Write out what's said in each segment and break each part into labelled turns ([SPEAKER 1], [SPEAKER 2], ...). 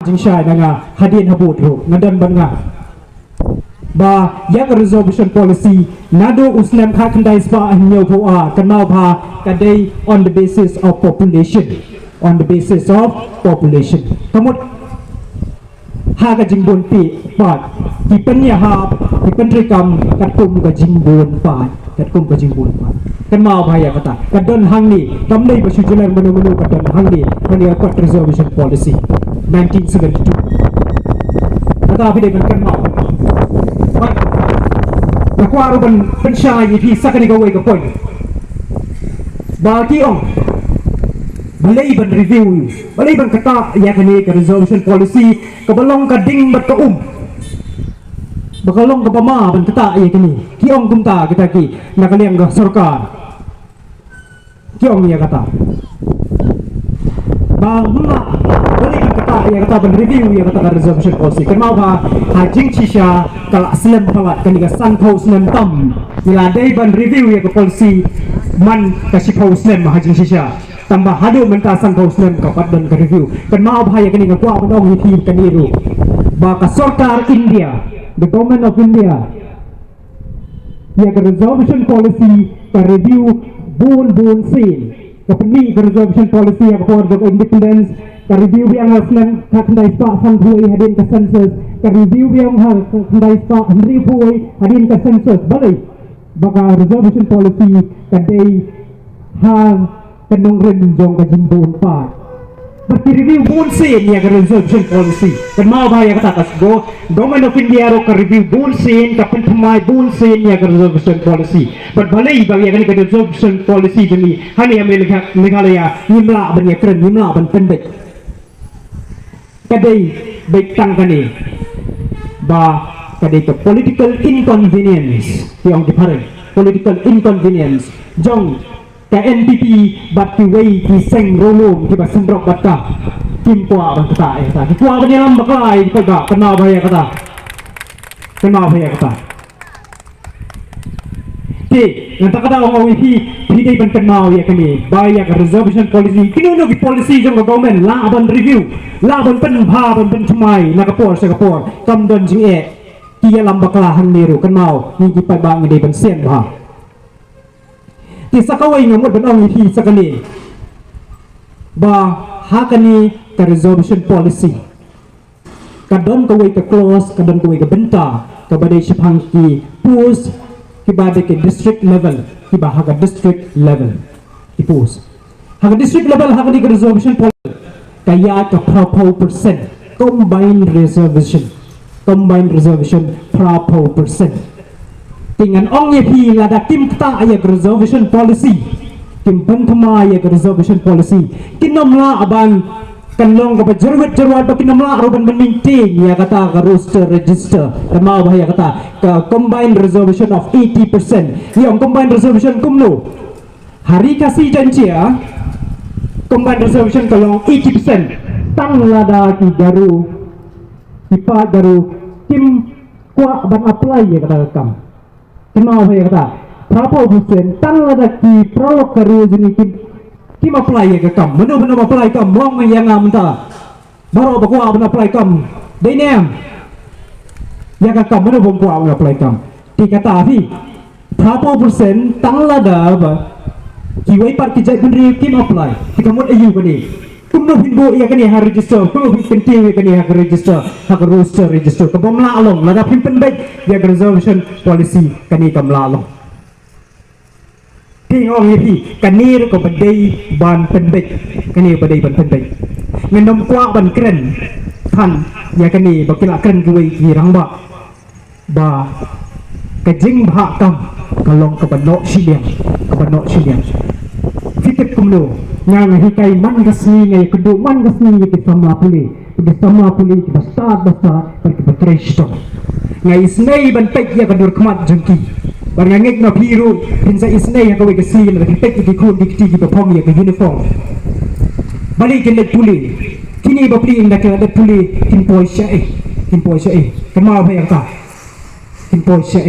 [SPEAKER 1] jingshai nanga hadin habut ru ngadan banga ba yak resolution policy nado uslam kha khandai spa ahnyau pho a kanau pha kadai on the basis of population kamut ha ka jingbon pi pat ti penya ha ti penrikam katkum ka jingbon pat katkum ka jingbon pat kan mau bahaya kata kadon hang ni tamlei ba sujulan menu kadon hang ni mania kot resolution policy 1972 kata bi de kan mau nak waru ban pensyai pi sakani ka wei ka point ba ki ong balai ban review balai ban kata ya kani ka resolution policy ka balong ka ding bat ka bakalong ka pama ban kata ya kani ki ong kumta kita ki nakaliang ka sarkar ki ong ya kata ba huma balai ban kata ya kata ban review ya kata ka resolution policy kan mau ba hajing chisha kala slam palat kani ka san thau slam tam nila dai ban review ya ka policy man ka sipau slam hajing chisha tambah hadu menta san thau slam ka padan ka review kan mau ba ya kani ka kwa ban ong hi kani ru ba ka sarkar India the government of India ya ka resolution policy ka review bun sin ka peni ka resolution policy ya ka for independence ka review yang Muslim ka kandai spa san thui hadin ka census ka review yang kandai spa Henry Pui hadin ka census balai baka resolution policy ka dai ha kanong ren jong ka jimbon pa berti review bun sin ya ka resolution policy kan mau bahaya kata kasgo government of India ro ka review bun sin ka penthmai bun sin ya ka resolution policy but balai bagi ya ka resolution policy jeni hani Amerika Meghalaya nimla ban ya kren nimla ban pendek kadai baik tang kani ba kadai ke political inconvenience yang diparai political inconvenience jong ka NPP bat ki wei ki seng rolom ki ba sendrok batka kim kwa ban kata ta ki kwa ban yalam bakai ka ga kena bahaya kata ti nanta kata orang wi dai ban kenau ya kani bahaya ka resolution policy kino no ki policy jong government la ban review la ban pen bha ban pen thmai na ka por sa ka por kam don jing e ki yalam bakla hang ni ru kenau ni ki pa bang dei ban sen bha ti sakawai ngamut ban ong hi sakani ba hakani ka resolution policy kadon ka wei ka close kadon ka wei ka benta ka badai shapang ki pus ki badai ke district level ki ba ha district level ki pus ha district level ha ka resolution policy kaya ka proper percent combined reservation proper percent dengan ong ye pi lada kim kta ya reservation policy kim penthma ya reservation policy kinomla abang kanlong ka jerwet ba kinomla roban maintain ya kata ka roster register mau bahaya kata ka combined reservation of 80% yang combined reservation kumno hari kasih janji ya combined reservation kalong 80% tang lada ki garu ipa garu kim kwa ban apply ya kata kam kenal saya kata berapa persen tang ada ki prolog karu jenis ki apply ya ke kam benar apply kam wong yang ngamta baru bakwa ben apply kam dinem ya ke kam benar bakwa ben apply kam ki kata hi berapa persen tang ada ba ki wai par ki jai benri ki apply ki kamu ayu bani kumno hinbo ya kani ha register kumno penting ya kani ha register ha roster register ka bomla along lada pimpen baik ya resolution policy kani kamla along tingong yi kani ko badai ban pendek kani badai ban pendek ngendom kwa ban kren kan ya kani bakila kren kuwi girang ba kajing bha kam kalong ka banok siliang fikir kumno yang hikai man gasni ngai kudu man gasni ki sama puli ki besar ki betresto ngai snei ban tek ya kadur kmat jengki ban ngek no biru pinsa isnei ya kawe gasni la ki tek ki kun dikti ki bapom ya ki uniform balik ke let puli kini bapli inda ke let puli kin poisha kema ba ya ka kin poisha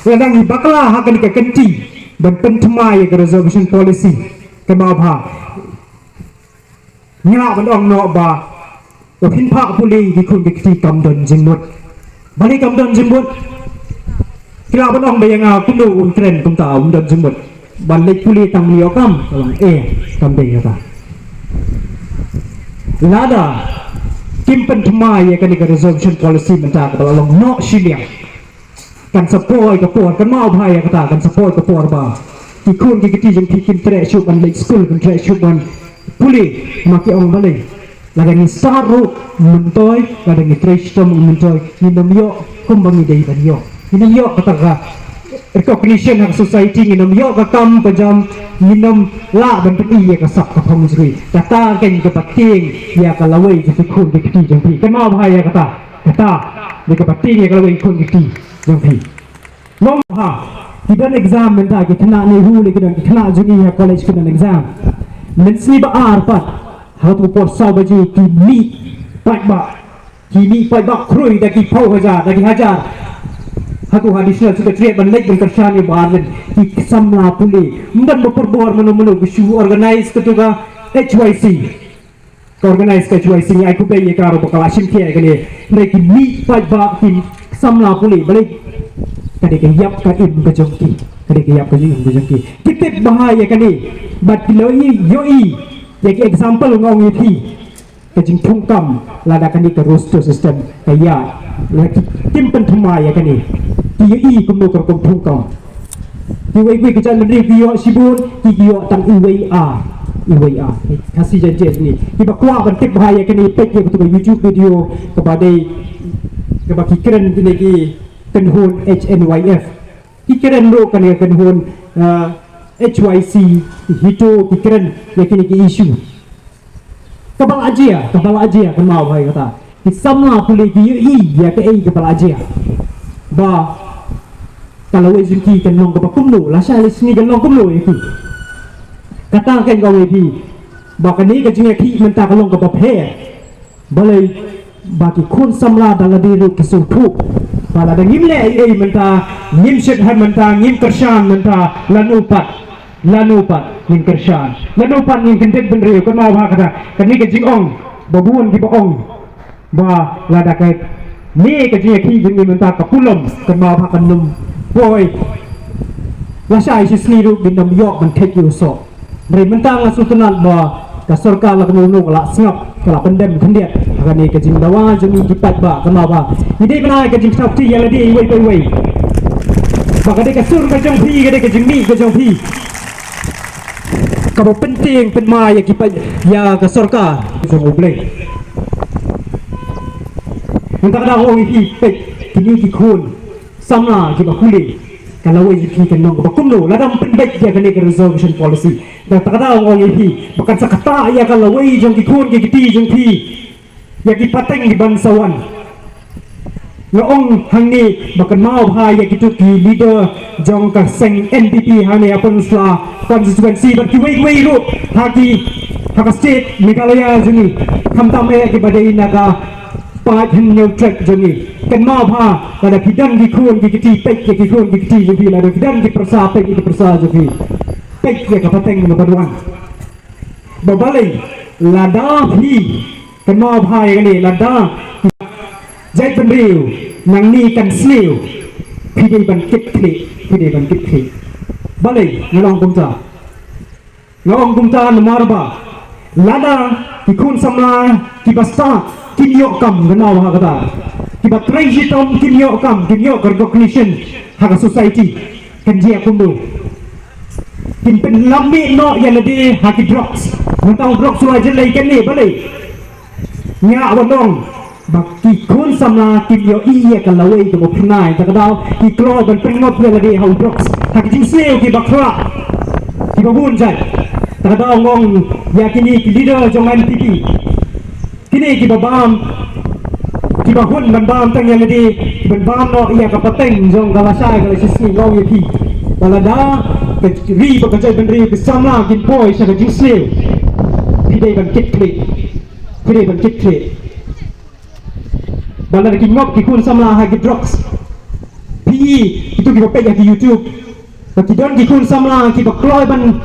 [SPEAKER 1] ladang bakla hakan ke kenti ban penthma ya resolution policy kema ba nya ban ong no ba Ohin pak puli di kun dikti kamdon jimut. Balik kamdon jimut. Kila ong bayang aku lu keren kum tahu kamdon jimut. Balik puli tang liokam kalang kambing kata. Lada kimpen thmai ya kan di resolution policy mentah kalau long no shiliang. Kan sepoi ke por kan mau bhai kata kan sepoi ke por ba. Di kun dikti jeng pikin tre syuk ban school kan tre syuk ban puli maki ong balik. Ladang saru mentoy, ladang trestom mentoy, minum yo kumbangi day ban yo. Minum yo kata recognition of society minum yo kam pejam minum la ban peti ya kasak ka pamujri. Kata ken ke pating ya kalawai ke kun ke ti jang pi. Kan mau bahaya kata. Di ke pating ya kalawai kun ke ti jang pi. Nom ha. Kita exam menta ke kena ni hu ni kena juni ya college kena exam. Mensni ba arpat. Hatu por sau baji kimi pai ba krui daki pau hajar daki hajar hatu hadisnya sudah triat bandek berkersani baran di samla puli mundan berperbor menu bisu organize ketuga HYC organize HYC ni aku bayi karo bakal asim kia kali mereka mi pai ba di samla puli balik kade ke yap ka im ke jongki kade ke yap ka im ke jongki kita bahaya kali bat yoi jadi example ngong itu kejing tungkam ladakan di ke roster system kaya lagi timpen thmai ya kani ti kumno kerkom tungkam ti wei kejan mendri bio sibun ti bio tang iwa kasih janji ni ti bakwa ban tip bahaya kani pek ke tu YouTube video kepada keren tu lagi kenhun HNYF ti keren lo kani kenhun HYC itu pikiran yakin isu kepala aja kan mau hai kata sama pulih ya ke kepala aja ba kalau rezeki kan long ke kumlo la sya sini kan long kumlo itu kata kan kau ini ba kan ni ke jing ki menta kan long ke pe balai bagi kun samla dalam diri kesutu pada ngim le menta ngim syed han menta ngim kershan menta lanupat ning kershan lanupat ning kentek benri ko mau ha kata kan ni ke jing ong babuan ki ong ba lada kai ni ke jing ki jing menta ka pulom kan mau ha kan num boy la sai sini ru bin nam yok man tek yu so mari menta ngasutunan ba ka sarkar la kanu la sngap kala pendem kendiat kan ni ke jing dawa jing ki pat ba kan mau ba ni dei bana ke jing thap ti ya la dei wei ba ka dei ka sur ka jong pi ka dei ka jing mi ka jong pi kalau penting penma ya kita ya ke sorka semua boleh entah ada orang ini kini dikun sama kita kuli kalau wajib kita nong bakumno ladang pendek ya kene resolution policy dan tak ada orang ini bukan sakata ya kalau wajib dikun kiti jengpi ya dipateng di bangsawan Ngong hangi bahkan mau bahaya gitu di leader jong kaseng NPP hani apa nusla konstituensi berkiwai-kiwai lu haki state Meghalaya jungi kamtam ki badai naga pat henyo trek jungi kan mau bha pada bidang di kun di kiti pek ki kun di kiti jungi la bidang di persa pek di persa jungi pek ya kapateng nomor 1 babalai lada hi kan mau bahaya ni lada Jai penriu nang ni kan sliu pidi ban kit balai ngong kumta nomor ba lada ikun samla ki basta kinyo kam ganau ha kata ki ba crazy tom kinyo recognition ha society kan dia kumdu kin pen lambi no ya ladi ha ki drugs mentang drugs waje lai kan ni balai nya wadong Baki kun samla kinyo iya kalawai ke bopnai tak dau ki klo ban pringot pula lagi how drugs hak jing seo ki bakra ki babun jai tak dau ngong ya kini ki leader jong NPP kini ki babam ki bahun ban bam tang yang lagi ban bam no iya ka pateng jong galasai kala sisi ngong yapi balada ke ri ba ka ban ri ke samla kin boy sa jing seo pidai ban kit Bala lagi ngop ki kun samla hagi drugs PE itu ki bapek hagi YouTube bagi don ki kun samla ki bakloy ban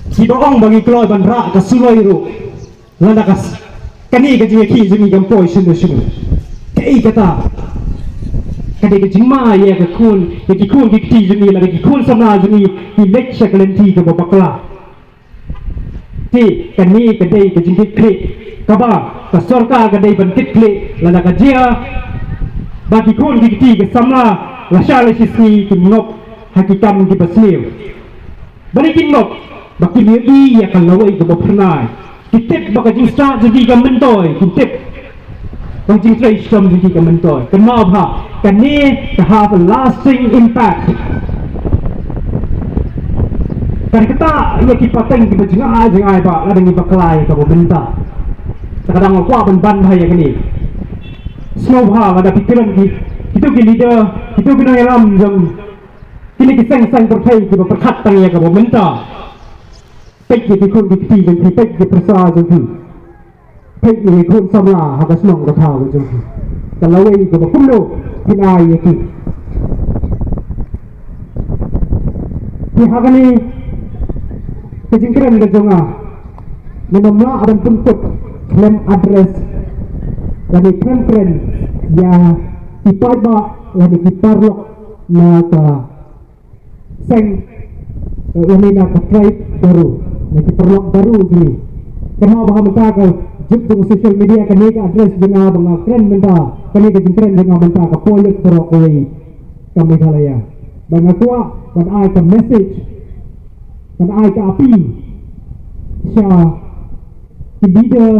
[SPEAKER 1] ki doong bagi kloy ban ra ka suloi ru landa kas kani ka jinga ki jingi gam poi shin shin kai kata kade ka jingma ye ka kun ye ki kun ki ti jingi la ki kun samna jingi ki lek shaklen ti ka bakla ti kani ka dei ka jingi kre ka ba ka sarkar ka dei ban kit kle la ka jia ba ki kun ki ti ka samna la shale shisni ki ngop hakikam ki baslew bani ki ngop ba ki ni ya ka lawai ka bapnai kitip baka jing start jadi ka mentoy kitip baka jing try stom jadi ka mentoy kan mau ha kan ni to have a lasting impact kan kita ya ki pateng ki jingai ba la dengan baklai ka benta kadang aku ban bahaya kan ni snow ha ada pikiran ki itu ki leader itu ki nang ram jam kini ki sang perthai ki berkat tang ya ka benta pek di kun di ti dan ti pek di prasa jeng ti pek di kun samla hagas nong ka thau jeng ti kalau ai ko bakulo pinai ki ti hagani kejingkran ga jonga menamla adam tuntut claim address lagi kren ya ipada lagi kiparlok na ka seng ini nak tribe baru nanti perlok baru sini kenapa baham ka jib dengan social media kan ni address dengan bang kren menta kan ni kejingkran dengan menta ka polik perokoi kami Meghalaya bang tua kan ai ka message kan ai ka api sya leader